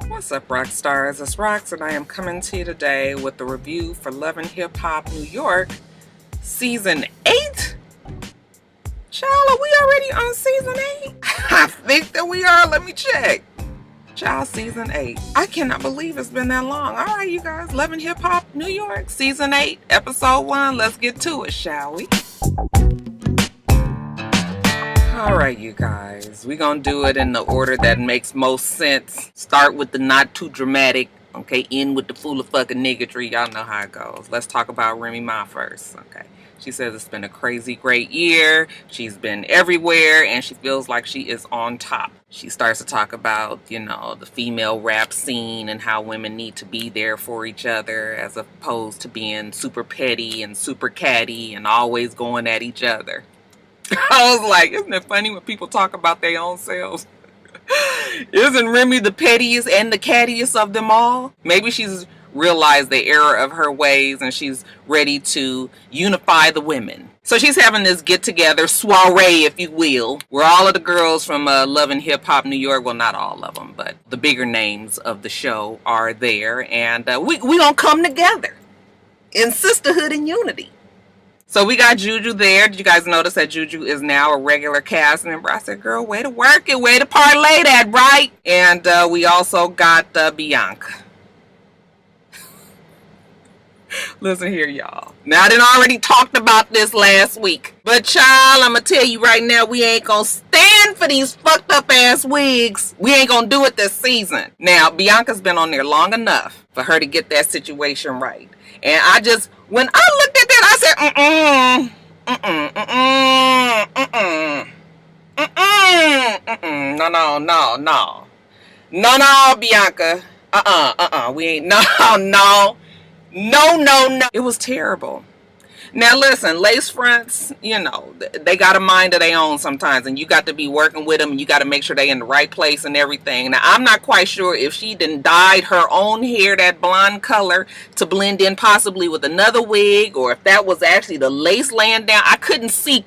What's up, rock stars? It's Rox, and I am coming to you today with the review for Love and Hip Hop New York, Season 8? Child, are we already on Season 8? I think that we are. Let me check. Child, Season 8. I cannot believe it's been that long. All right, you guys. Love and Hip Hop New York, Season 8, Episode 1. Let's get to it, shall we? All right, you guys, we're going to do it in the order that makes most sense. Start with the not too dramatic, okay? End with the full of fucking niggatry. Y'all know how it goes. Let's talk about Remy Ma first, okay? She says it's been a crazy great year. She's been everywhere, and she feels like she is on top. She starts to talk about, you know, the female rap scene and how women need to be there for each other as opposed to being super petty and super catty and always going at each other. I was like, isn't it funny when people talk about their own selves? Isn't Remy the pettiest and the cattiest of them all? Maybe she's realized the error of her ways and she's ready to unify the women. So she's having this get-together, soiree, if you will, where all of the girls from Love and Hip Hop New York, well, not all of them, but the bigger names of the show are there. And we gonna come together in sisterhood and unity. So we got Juju there. Did you guys notice that Juju is now a regular cast member? I said, girl, way to work it, way to parlay that, right? And we also got Bianca. Listen here, y'all. Now, I done already talked about this last week. But, child, I'm going to tell you right now, we ain't going to stand for these fucked up ass wigs. We ain't going to do it this season. Now, Bianca's been on there long enough for her to get that situation right. And I just, when I looked at that, I said, no, Bianca, we ain't, no. It was terrible. Now listen, lace fronts, you know, they got a mind of their own sometimes, and you got to be working with them, and you got to make sure they in the right place and everything. Now I'm not quite sure if she done dyed her own hair that blonde color to blend in possibly with another wig, or if that was actually the lace laying down. I couldn't see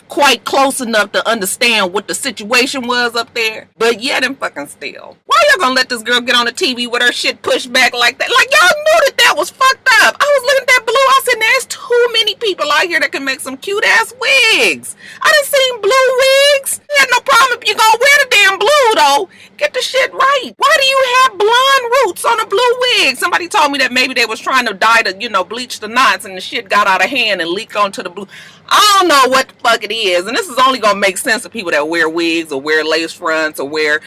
quite close enough to understand what the situation was up there, but yet and fucking still, why y'all gonna let this girl get on the TV with her shit pushed back like that? Like, y'all knew that was fucked up. I was looking at that blue, I said, there's too many people out here that can make some cute ass wigs. I done seen blue wigs. You had no problem if you gonna wear the damn blue though. Get the shit right. Why do you have blonde roots on a blue wig? Somebody told me that maybe they was trying to dye the, you know, bleach the knots, and the shit got out of hand and leaked onto the blue. I don't know what the fuck it is, and this is only gonna make sense to people that wear wigs or wear lace fronts or wear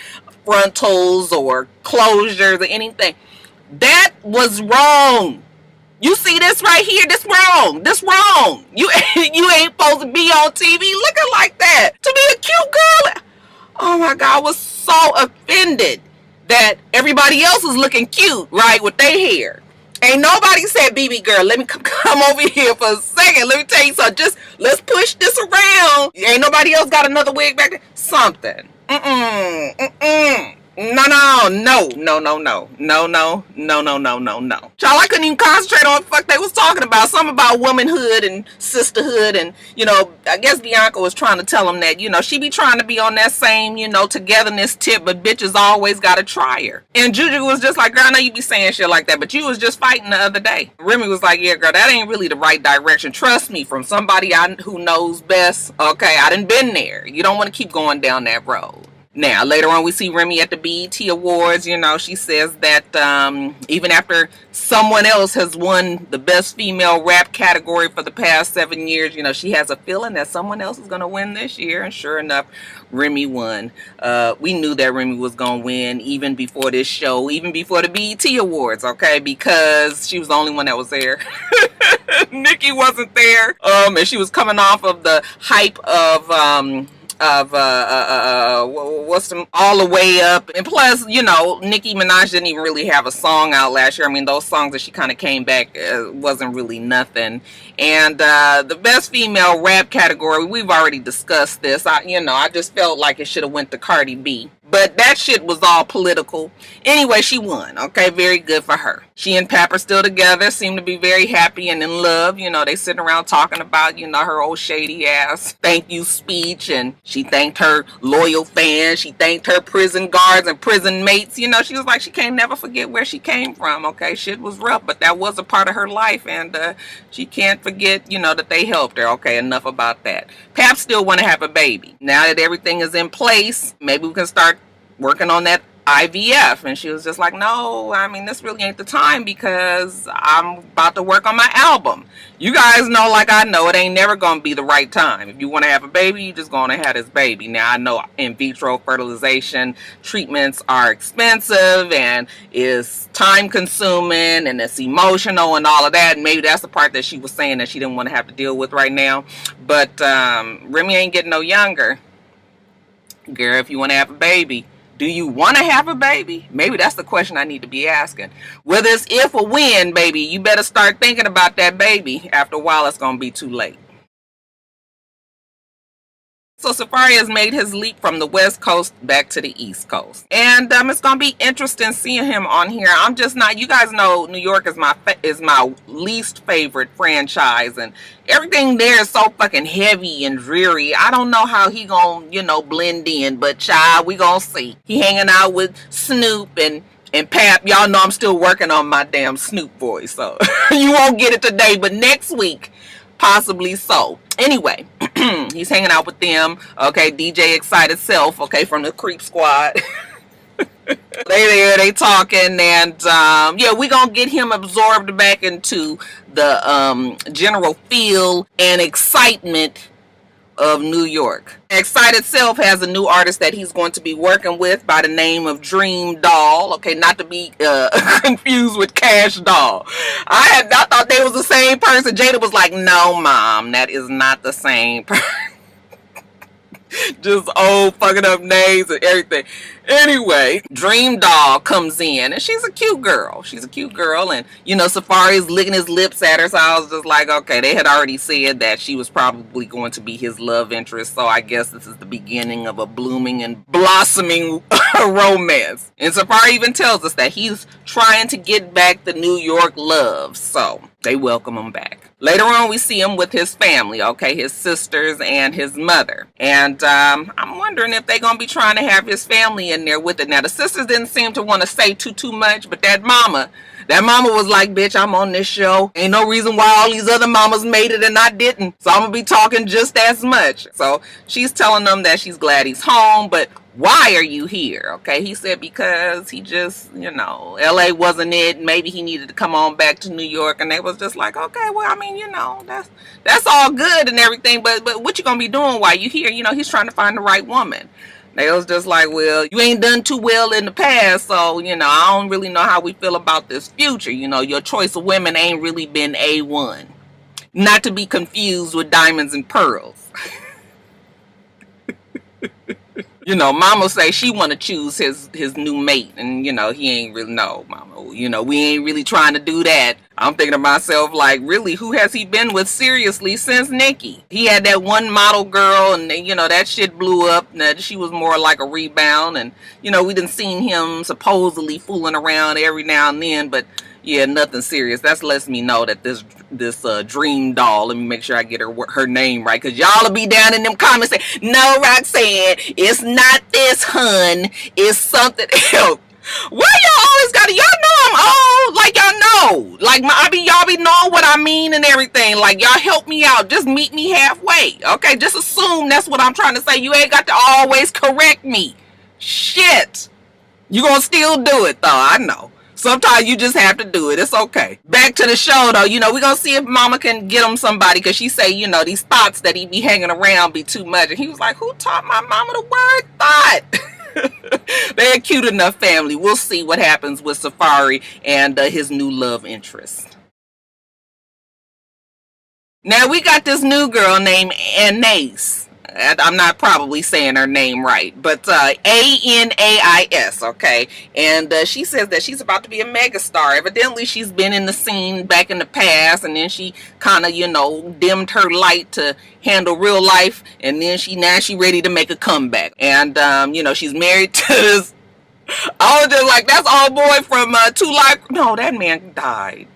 frontals or closures or anything. That was wrong. You see this right here? This wrong. This wrong. You ain't supposed to be on TV looking like that. To be a cute girl. Oh my God, I was so offended that everybody else was looking cute, right, with their hair. Ain't nobody said, BB girl, let me come over here for a second. Let me tell you something. Just let's push this around. Ain't nobody else got another wig back there? Something. No. Child, I couldn't even concentrate on what the fuck they was talking about. Something about womanhood and sisterhood, and, you know, I guess Bianca was trying to tell them that, you know, she be trying to be on that same, you know, togetherness tip, but bitches always gotta try her. And Juju was just like, girl, I know you be saying shit like that, but you was just fighting the other day. Remy was like, yeah, girl, that ain't really the right direction. Trust me, from somebody who knows best. Okay, I done been there. You don't want to keep going down that road. Now, later on, we see Remy at the BET Awards. You know, she says that even after someone else has won the best female rap category for the past 7 years, you know, she has a feeling that someone else is going to win this year. And sure enough, Remy won. We knew that Remy was going to win even before this show, even before the BET Awards, okay? Because she was the only one that was there. Nikki wasn't there. And she was coming off of the hype of what's the All the Way Up, and plus, you know, Nicki Minaj didn't even really have a song out last year. I mean, those songs that she kind of came back wasn't really nothing. And the best female rap category, we've already discussed this. I just felt like it should have went to Cardi B. But that shit was all political. Anyway, she won. Okay, very good for her. She and Pap are still together, seem to be very happy and in love. You know, they sitting around talking about, you know, her old shady ass thank you speech, and she thanked her loyal fans. She thanked her prison guards and prison mates. You know, she was like, she can't never forget where she came from. Okay, shit was rough, but that was a part of her life, and she can't forget, you know, that they helped her. Okay, enough about that. Pap still want to have a baby. Now that everything is in place, maybe we can start working on that IVF. And she was just like, no, I mean, this really ain't the time because I'm about to work on my album. You guys know, like I know, it ain't never gonna be the right time. If you want to have a baby, you just gonna have this baby. Now I know in vitro fertilization treatments are expensive and is time consuming and it's emotional and all of that, and maybe that's the part that she was saying that she didn't want to have to deal with right now. But Remy ain't getting no younger. Girl, if you want to have a baby, do you want to have a baby? Maybe that's the question I need to be asking. Whether it's if or when, baby, you better start thinking about that baby. After a while, it's going to be too late. So Safaree has made his leap from the West Coast back to the East Coast. And it's going to be interesting seeing him on here. I'm just not, you guys know New York is my least favorite franchise. And everything there is so fucking heavy and dreary. I don't know how he gonna, you know, blend in. But child, we gonna see. He hanging out with Snoop and Pap. Y'all know I'm still working on my damn Snoop voice. So you won't get it today, but next week, possibly so. Anyway, he's hanging out with them. Okay, DJ Excited Self, okay, from the Creep Squad. they talking, and yeah, we gonna get him absorbed back into the general feel and excitement of New York. Excited Self has a new artist that he's going to be working with by the name of Dream Doll. Okay, not to be confused with Cash Doll. I thought they was the same person. Jada was like, no, mom, that is not the same person. Just old fucking up names and everything. Anyway, Dream Doll comes in and she's a cute girl. She's a cute girl, and you know, Safaree's licking his lips at her, so I was just like, okay, they had already said that she was probably going to be his love interest, so I guess this is the beginning of a blooming and blossoming romance. And Safaree even tells us that he's trying to get back the New York love, so they welcome him back. Later on, we see him with his family, okay, his sisters and his mother. And I'm wondering if they're going to be trying to have his family in there with it. Now, the sisters didn't seem to want to say too much, but that mama was like, bitch, I'm on this show. Ain't no reason why all these other mamas made it and I didn't. So I'm going to be talking just as much. So she's telling them that she's glad he's home, but why are you here? Okay, he said because he just, you know, LA wasn't it. Maybe he needed to come on back to New York. And they was just like, okay, well, I mean, you know, that's all good and everything. But what you gonna be doing while you here? You know, he's trying to find the right woman. They was just like, well, you ain't done too well in the past, so, you know, I don't really know how we feel about this future. You know, your choice of women ain't really been A1. Not to be confused with Diamonds and Pearls. You know, mama say she want to choose his new mate, and, you know, he ain't really, no, mama, you know, we ain't really trying to do that. I'm thinking to myself, like, really, who has he been with seriously since Nikki? He had that one model girl, and, you know, that shit blew up. And she was more like a rebound, and, you know, we done seen him supposedly fooling around every now and then, but yeah, nothing serious. That lets me know that this Dream Doll, let me make sure I get her name right, because y'all will be down in them comments saying, no, Roxanne, it's not this, hun, it's something else. Why y'all always gotta, y'all know I'm old, like y'all know, like y'all be knowing what I mean and everything, like y'all help me out, just meet me halfway, okay, just assume that's what I'm trying to say. You ain't got to always correct me, shit, you gonna still do it though, I know. Sometimes you just have to do it. It's okay. Back to the show, though. You know, we're going to see if mama can get him somebody. Because she say, you know, these thoughts that he be hanging around be too much. And he was like, who taught my mama the word thought? They're a cute enough family. We'll see what happens with Safaree and his new love interest. Now, we got this new girl named Anais. I'm not probably saying her name right, but Anais, okay? And she says that she's about to be a megastar. Evidently, she's been in the scene back in the past, and then she kind of, dimmed her light to handle real life, and then now she ready to make a comeback. And, she's married to this. I was just like, that's old boy from 2 Live. No, that man died.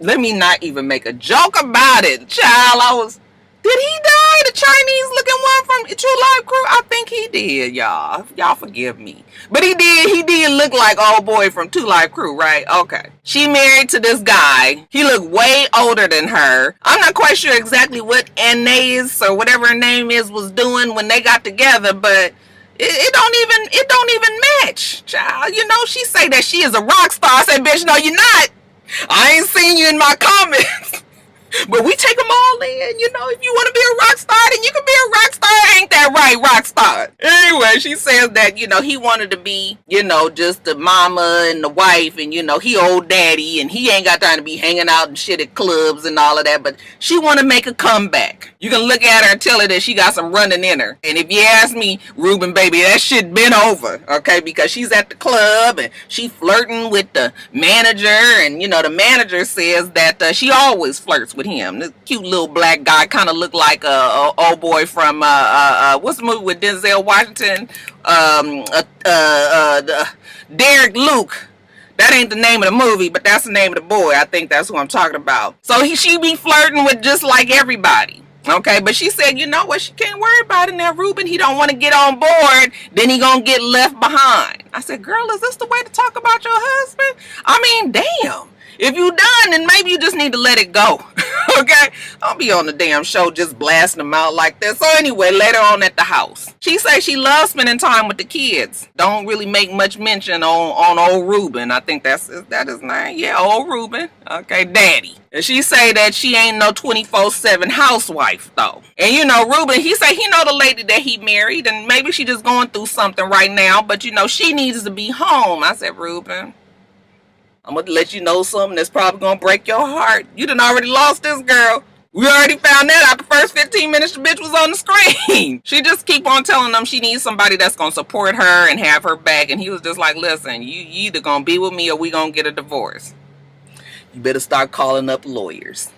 Let me not even make a joke about it. Child, did he die? The Chinese looking one from True Life Crew? I think he did, y'all. Y'all forgive me. But he did look like old boy from 2 Live Crew, right? Okay. She married to this guy. He looked way older than her. I'm not quite sure exactly what Anais or whatever her name is was doing when they got together, but it don't even match, child. She say that she is a rock star. I said, bitch, no, you're not. I ain't seen you in my comments. But we take them all in, if you want to be a rock star, then you can be a rock star. Ain't that right, rock star? Anyway, she says that, he wanted to be, just the mama and the wife, and, he old daddy, and he ain't got time to be hanging out and shit at clubs and all of that, but she want to make a comeback. You can look at her and tell her that she got some running in her. And if you ask me, Ruben, baby, that shit been over, okay? Because she's at the club, and she flirting with the manager, and, the manager says that she always flirts with him. This cute little black guy kind of looked like a old boy from what's the movie with Denzel Washington? Derek Luke. That ain't the name of the movie, but that's the name of the boy. I think that's who I'm talking about. So she be flirting with just like everybody. Okay, but she said, you know what, she can't worry about it now, Ruben. He don't want to get on board, then he gonna get left behind. I said, girl, is this the way to talk about your husband? I mean, damn. If you done, then maybe you just need to let it go. Okay? Don't be on the damn show just blasting them out like that. So anyway, later on at the house, she says she loves spending time with the kids. Don't really make much mention on old Ruben. I think that is name. Yeah, old Ruben. Okay, daddy. And she say that she ain't no 24/7 housewife though. And Ruben, he say he know the lady that he married, and maybe she just going through something right now, but she needs to be home. I said, Ruben, I'm going to let you know something that's probably going to break your heart. You done already lost this girl. We already found that out the first 15 minutes the bitch was on the screen. She just keep on telling them she needs somebody that's going to support her and have her back. And he was just like, listen, you either going to be with me or we going to get a divorce. You better start calling up lawyers.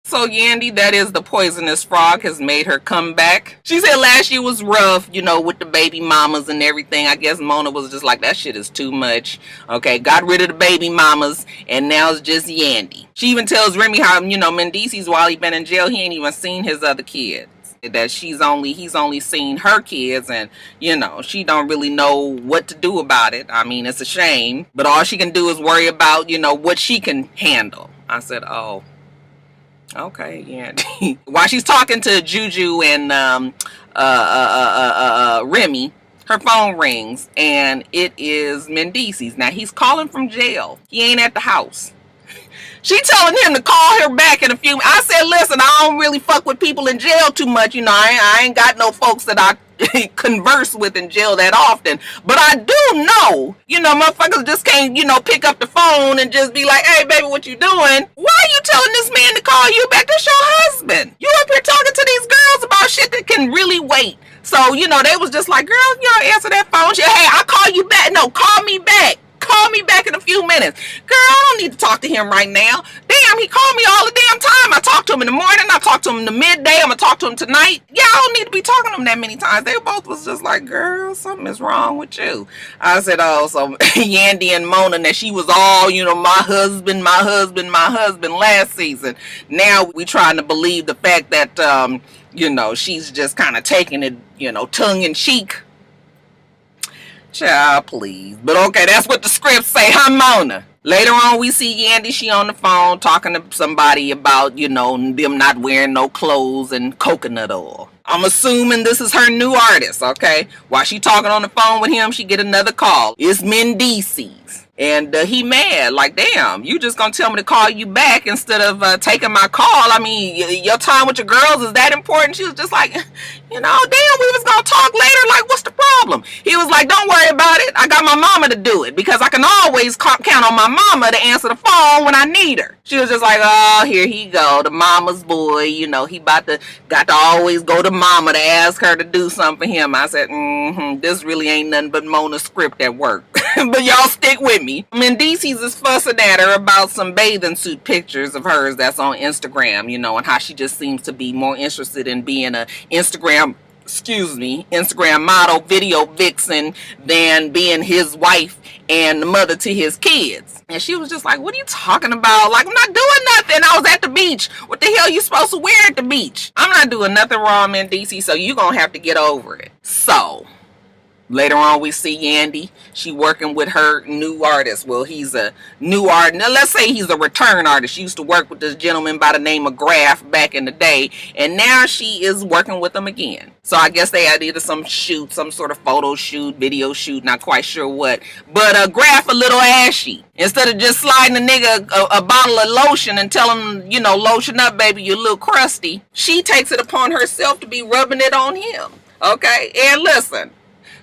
So Yandy, that is the poisonous frog, has made her come back. She said last year was rough, with the baby mamas and everything. I guess Mona was just like, that shit is too much. Okay, got rid of the baby mamas, and now it's just Yandy. She even tells Remy how, Mendices, while he been in jail, he ain't even seen his other kids. That he's only seen her kids, and she don't really know what to do about it. I mean, it's a shame, but all she can do is worry about what she can handle. I said, oh, okay, yeah. While she's talking to Juju and Remy, her phone rings, and it is Mendices. Now he's calling from jail. He ain't at the house. She telling him to call her back in a few. I said, listen, I don't really fuck with people in jail too much. I ain't got no folks that I converse with in jail that often. But I do know, motherfuckers just can't, pick up the phone and just be like, hey, baby, what you doing? Why are you telling this man to call you back? That's your husband. You up here talking to these girls about shit that can really wait. So, they was just like, girl, answer that phone. She, hey, I'll call you back. No, call me back. Call me back in a few minutes. Girl, I don't need to talk to him right now. Damn, he called me all the damn time. I talked to him in the morning. I talked to him in the midday. I'm going to talk to him tonight. Yeah, I don't need to be talking to him that many times. They both was just like, girl, something is wrong with you. I said, oh, so Yandy and Mona, that she was all, my husband last season. Now we trying to believe the fact that, she's just kind of taking it, tongue in cheek. Child, please. But okay, that's what the script say. Huh, Mona? Later on, we see Yandy. She on the phone talking to somebody about, them not wearing no clothes and coconut oil. I'm assuming this is her new artist, okay? While she talking on the phone with him, she get another call. It's Mendices. And he mad, like, damn, you just gonna tell me to call you back instead of taking my call? I mean, your time with your girls is that important? She was just like, you know, damn, we was gonna talk later. Like, what's the problem? He was like, don't worry about it. I got my mama to do it because I can always count on my mama to answer the phone when I need her. She was just like, oh, here he go, the mama's boy. You know, he got to always go to mama to ask her to do something for him. I said, this really ain't nothing but Mona's script at work. But y'all stick with me. Mendices is fussing at her about some bathing suit pictures of hers that's on Instagram, you know, and how she just seems to be more interested in being a Instagram model, video vixen, than being his wife and the mother to his kids. And she was just like, what are you talking about? Like, I'm not doing nothing. I was at the beach. What the hell you supposed to wear at the beach? I'm not doing nothing wrong, Mendices, so you gonna have to get over it. So later on, we see Yandy. She working with her new artist. Well, he's a new artist. Now, let's say he's a return artist. She used to work with this gentleman by the name of Graf back in the day, and now she is working with him again. So I guess they had either some sort of photo shoot, video shoot, not quite sure what. But Graf a little ashy. Instead of just sliding a nigga a bottle of lotion and tell him, you know, lotion up, baby, you're a little crusty, she takes it upon herself to be rubbing it on him. Okay? And listen,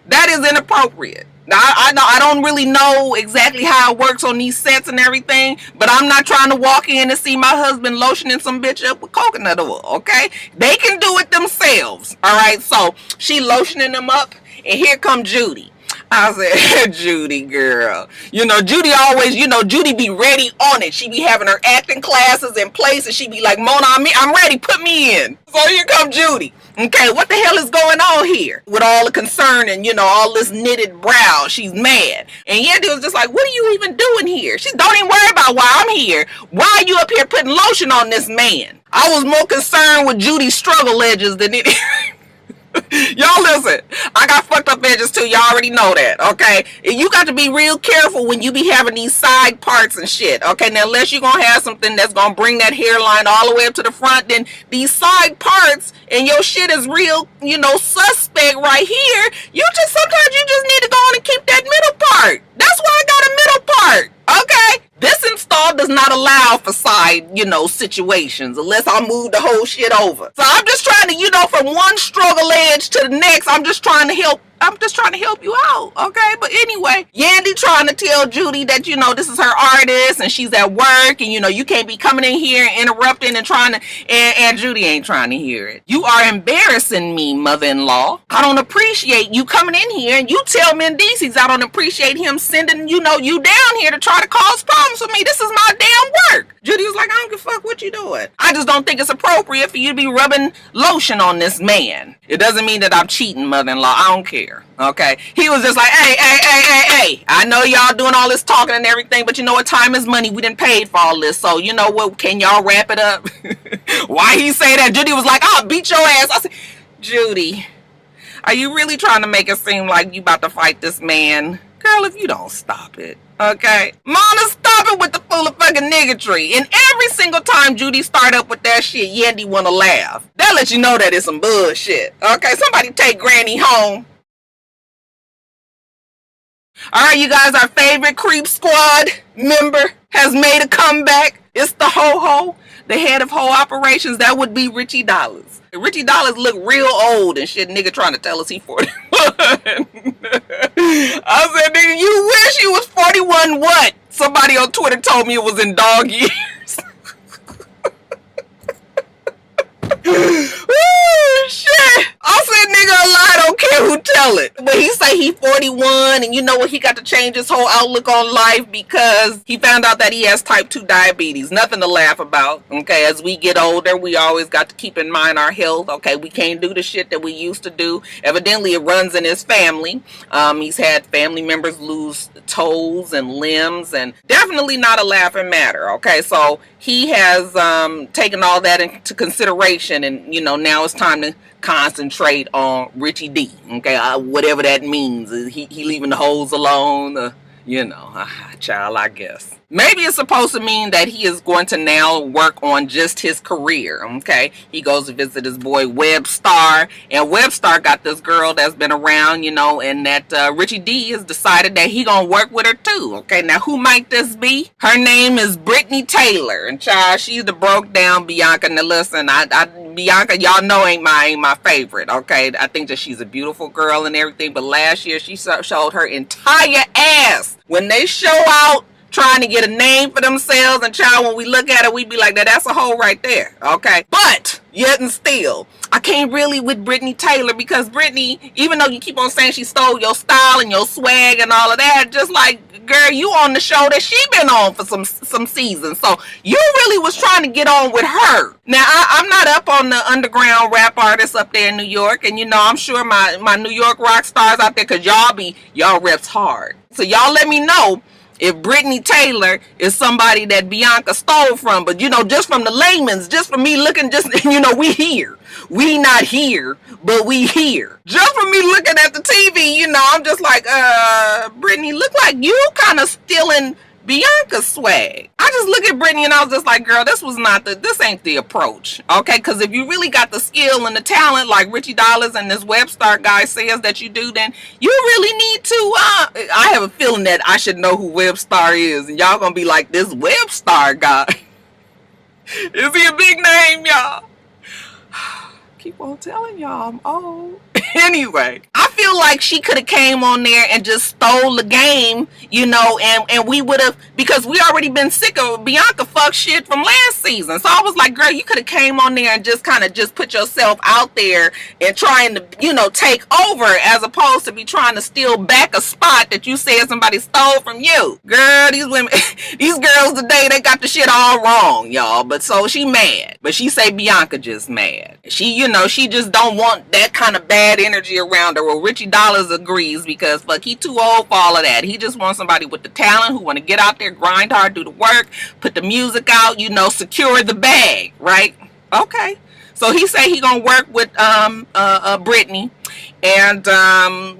that is inappropriate. Now, I don't really know exactly how it works on these sets and everything, but I'm not trying to walk in and see my husband lotioning some bitch up with coconut oil, okay? They can do it themselves, all right? So she lotioning them up, and here come Judy. I said, Judy, girl. You know, Judy always, you know, Judy be ready on it. She be having her acting classes in place, and she be like, Mona, I'm ready, put me in. So here come Judy. Okay, what the hell is going on here? With all the concern and, you know, all this knitted brow, she's mad. And Yandy was just like, what are you even doing here? She don't even worry about why I'm here. Why are you up here putting lotion on this man? I was more concerned with Judy's struggle edges than it. Y'all listen, I got fucked up edges too. Y'all already know that, okay? You got to be real careful when you be having these side parts and shit, okay? Now, unless you're going to have something that's going to bring that hairline all the way up to the front, then these side parts and your shit is real, you know, suspect right here. Sometimes you just need to go on and keep that middle part. That's why I got a middle part, okay? This install does not allow for side, you know, situations unless I move the whole shit over. So I'm just trying to, you know, from one struggle edge to the next, I'm just trying to help you out, okay? But anyway, Yandy trying to tell Judy that, you know, this is her artist and she's at work and, you know, you can't be coming in here and interrupting and trying to, and Judy ain't trying to hear it. You are embarrassing me, mother-in-law. I don't appreciate you coming in here, and you tell Mendices I don't appreciate him sending, you know, you down here to try to cause problems with me. This is my damn work. Judy was like, I don't give a fuck what you doing. I just don't think it's appropriate for you to be rubbing lotion on this man. It doesn't mean that I'm cheating, mother-in-law. I don't care. Okay, he was just like, hey, I know y'all doing all this talking and everything, but you know what, time is money. We didn't pay for all this, so you know what, can y'all wrap it up? Why he say that? Judy was like, I'll beat your ass. I said, Judy, are you really trying to make it seem like you about to fight this man? Girl, if you don't stop it, okay? Mona, stop it with the full of fucking niggatry. And every single time Judy start up with that shit, Yandy wanna laugh. That let you know that it's some bullshit, okay? Somebody take Granny home. Alright, you guys, our favorite Creep Squad member has made a comeback. It's the Ho-Ho, the head of Ho Operations. That would be Richie Dollars. Richie Dollars look real old and shit. Nigga trying to tell us he 41. I said, nigga, you wish you was 41 what? Somebody on Twitter told me it was in dog years. Woo, shit. I said, nigga, a lie, don't care who tell it. But he say he 41, and you know what? He got to change his whole outlook on life because he found out that he has type 2 diabetes. Nothing to laugh about, okay? As we get older, we always got to keep in mind our health, okay? We can't do the shit that we used to do. Evidently, it runs in his family. He's had family members lose toes and limbs, and definitely not a laughing matter, okay? So he has taken all that into consideration, and, you know, now it's time to concentrate on Richie D, okay? Whatever that means. He leaving the hoes alone, you know, child, I guess. Maybe it's supposed to mean that he is going to now work on just his career, okay? He goes to visit his boy Webstar, and Webstar got this girl that's been around, you know, and that Richie D has decided that he gonna work with her too, okay? Now, who might this be? Her name is Brittany Taylor, and child, she's the broke down Bianca. Now, listen, Bianca, y'all know ain't my favorite, okay? I think that she's a beautiful girl and everything, but last year she showed her entire ass. When they show out trying to get a name for themselves, and child, when we look at it, we be like, that's a hole right there, okay? But yet and still, I can't really with Brittany Taylor, because Brittany, even though you keep on saying she stole your style and your swag and all of that, just like, girl, you on the show that she been on for some seasons, so you really was trying to get on with her. Now, I'm not up on the underground rap artists up there in New York, and you know, I'm sure my New York rock stars out there, because y'all reps hard. So y'all let me know if Brittany Taylor is somebody that Bianca stole from. But, you know, just from the layman's, just from me looking, just, you know, we here. We not here, but we here. Just from me looking at the TV, you know, I'm just like, Brittany, look like you kind of stealing Bianca's swag. I just look at Brittany and I was just like, girl, this ain't the approach, okay? Because if you really got the skill and the talent like Richie Dollars and this Webstar guy says that you do, then you really need to, I have a feeling that I should know who Webstar is, and y'all gonna be like, this Webstar guy, is he a big name, y'all? Keep on telling y'all I'm old. Anyway, I feel like she could have came on there and just stole the game, you know, and we would have, because we already been sick of Bianca fuck shit from last season. So I was like, girl, you could have came on there and just kind of just put yourself out there and trying to, you know, take over, as opposed to be trying to steal back a spot that you said somebody stole from you. Girl, these women, these girls today, they got the shit all wrong, y'all. But so she mad, but she say Bianca just mad. She, you know, she just don't want that kind of bad energy around her. Well, Richie Dollars agrees, because fuck, he too old for all of that. He just wants somebody with the talent who want to get out there, grind hard, do the work, put the music out, you know, secure the bag, right? Okay. So he say he gonna work with Brittany, and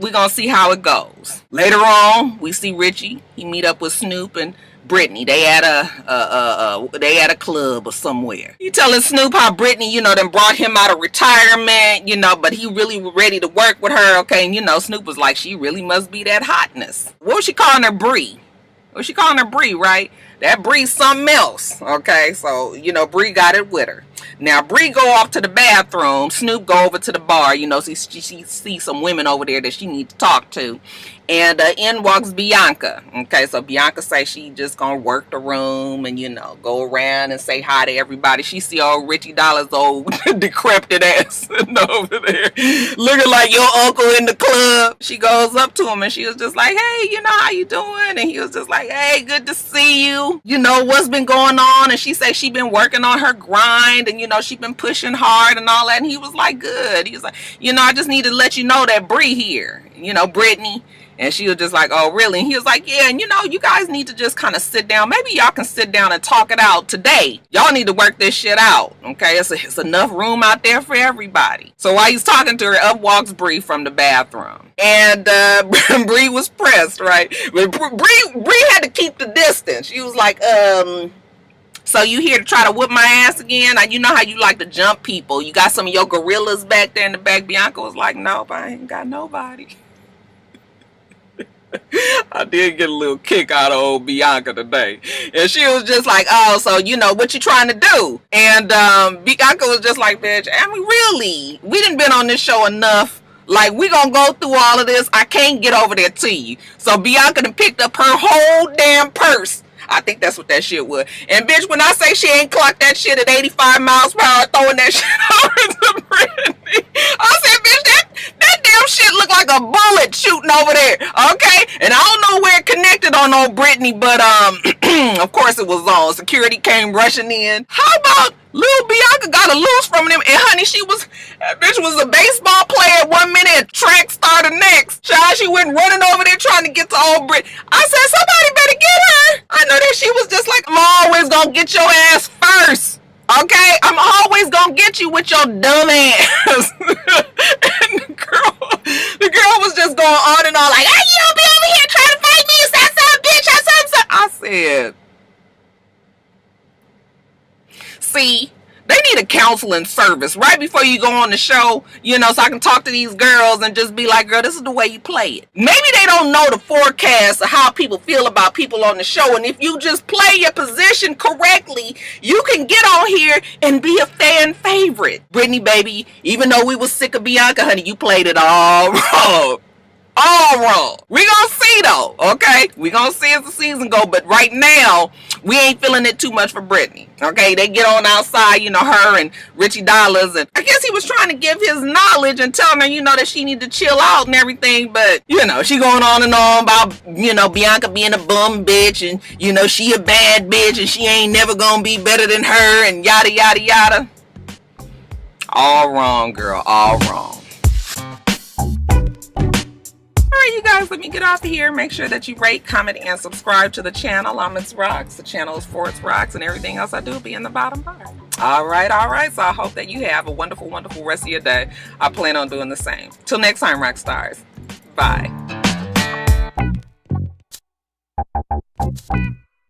we gonna see how it goes. Later on, we see Richie. He meet up with Snoop and Brittany. They at a club or somewhere. He telling Snoop how Brittany, you know, then brought him out of retirement, you know, but he really ready to work with her, okay? And you know, Snoop was like, she really must be that hotness. What was she calling her, Bree? What was she calling her, Bree, right? That Bree's something else, okay? So, you know, Bree got it with her. Now, Bree go off to the bathroom. Snoop go over to the bar. You know, she sees some women over there that she needs to talk to. And in walks Bianca. Okay, so Bianca say she just gonna work the room and, you know, go around and say hi to everybody. She see old Richie Dollars' old decrepit ass sitting over there looking like your uncle in the club. She goes up to him and she was just like, hey, you know, how you doing? And he was just like, hey, good to see you. You know, what's been going on? And she said she been working on her grind, and, you know, she been pushing hard and all that. And he was like, good. He was like, you know, I just need to let you know that Bree here, you know, Brittany. And she was just like, oh, really? And he was like, yeah, and you know, you guys need to just kind of sit down. Maybe y'all can sit down and talk it out today. Y'all need to work this shit out, okay? It's enough room out there for everybody. So while he's talking to her, up walks Bree from the bathroom. And Bree was pressed, right? But Bree had to keep the distance. She was like, so you here to try to whip my ass again? You know how you like to jump people. You got some of your gorillas back there in the back. Bianca was like, nope, I ain't got nobody. I did get a little kick out of old Bianca today. And she was just like, oh, so, you know, what you trying to do? And Bianca was just like, bitch, I mean, really? We done been on this show enough. Like, we gonna go through all of this. I can't get over there to you. So Bianca done picked up her whole damn purse. I think that's what that shit was. And bitch, when I say she ain't clocked that shit at 85 miles per hour, throwing that shit over to Brittany, I said, bitch, that damn shit look like a bullet shooting over there, okay? And I don't know where it connected on old Brittany, but of course it was on. Security came rushing in. How about little Bianca got a loose from them? And honey, that bitch was a baseball player 1 minute, track star the next. Child, she went running over there trying to get to old Brit. I said, somebody better get her. I know that she was just like, I'm always gonna get your ass first. Okay, I'm always gonna get you with your dumb ass. And the girl was just going on and on like, hey, you don't be over here trying to fight me, you son, bitch, I said, See? They need a counseling service right before you go on the show, you know, so I can talk to these girls and just be like, girl, this is the way you play it. Maybe they don't know the forecast of how people feel about people on the show. And if you just play your position correctly, you can get on here and be a fan favorite. Brittany, baby, even though we was sick of Bianca, honey, you played it all wrong. All wrong. We gonna see though, okay? We gonna see as the season go, but right now we ain't feeling it too much for Brittany. Okay, they get on outside, you know, her and Richie Dollars, and I guess he was trying to give his knowledge and telling her, you know, that she need to chill out and everything, but you know, she going on and on about, you know, Bianca being a bum bitch, and you know, she a bad bitch and she ain't never gonna be better than her, and yada yada yada. All wrong, girl, all wrong. You guys, let me get off of here. Make sure that you rate, comment, and subscribe to the channel. I'm itsrox. The channel is for itsrox, and everything else I do will be in the bottom bar. All right. So I hope that you have a wonderful, wonderful rest of your day. I plan on doing the same. Till next time, rock stars. Bye.